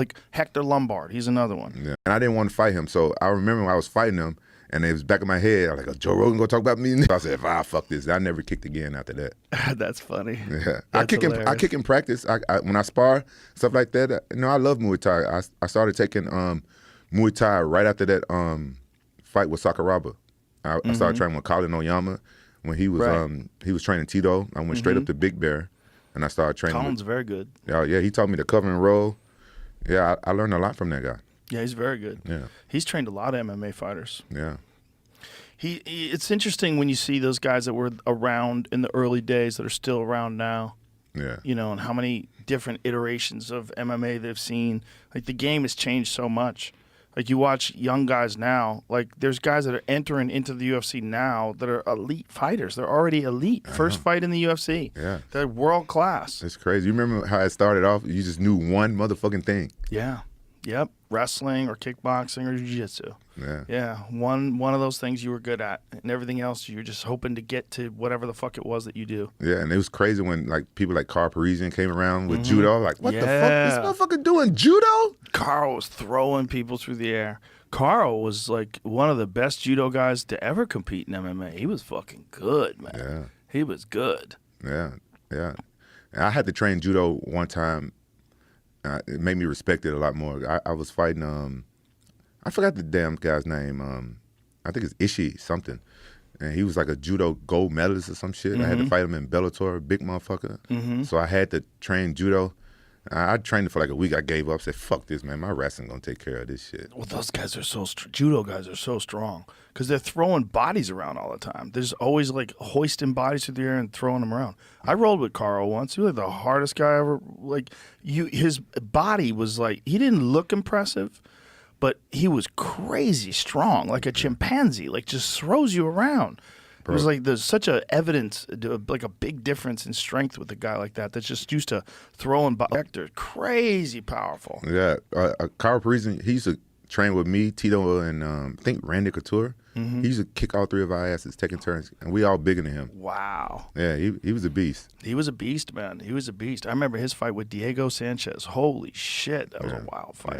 Like Hector Lombard, he's another one. Yeah. And I didn't want to fight him, so I remember when I was fighting him, and it was back in my head, I was like, Joe Rogan gonna talk about me? So I said, fuck this. I never kicked again after that. That's funny. Yeah. That's I kick in practice. When I spar, stuff like that, I love Muay Thai. I started taking Muay Thai right after that fight with Sakuraba. I started training with Colin Oyama when he was training Tito. I went straight up to Big Bear, and I started training. Colin's very good. Yeah, he taught me the cover and roll. Yeah, I learned a lot from that guy. Yeah, he's very good. Yeah, he's trained a lot of MMA fighters. Yeah, it's interesting when you see those guys that were around in the early days that are still around now. Yeah, and how many different iterations of MMA they've seen. Like the game has changed so much. Like you watch young guys now, like there's guys that are entering into the UFC now that are elite fighters. They're already elite. First fight in the UFC. Yeah. They're world class. It's crazy. You remember how it started off? You just knew one motherfucking thing. Yeah. Yep. Wrestling or kickboxing or jiu-jitsu. Yeah. Yeah. One of those things you were good at, and everything else you were just hoping to get to whatever the fuck it was that you do. Yeah, and it was crazy when like people like Parisian came around with judo. Like, what the fuck? This motherfucker doing judo? Carl was throwing people through the air. Carl was like one of the best judo guys to ever compete in MMA. He was fucking good, man. Yeah. He was good. Yeah, yeah. And I had to train judo one time. It made me respect it a lot more. I was fighting, I forgot the damn guy's name. I think it's Ishii something. And he was like a judo gold medalist or some shit. I had to fight him in Bellator, big motherfucker. So I had to train judo. I trained it for like a week. I gave up. Said, "Fuck this, man. My wrestling gonna take care of this shit." Well, those guys are judo guys are so strong because they're throwing bodies around all the time. There's always like hoisting bodies through the air and throwing them around. I rolled with Carl once. He was like the hardest guy ever. Like his body was like he didn't look impressive, but he was crazy strong, like a chimpanzee. Like just throws you around. It was like there's such a evidence, like a big difference in strength with a guy like that that's just used to throwing Hector. Crazy powerful. Yeah, Carl Parisian, he used to train with me, Tito, and I think Randy Couture. He used to kick all three of our asses, taking turns, and we all bigger than him. Wow. Yeah, he was a beast. He was a beast, man. He was a beast. I remember his fight with Diego Sanchez. Holy shit, that was a wild fight.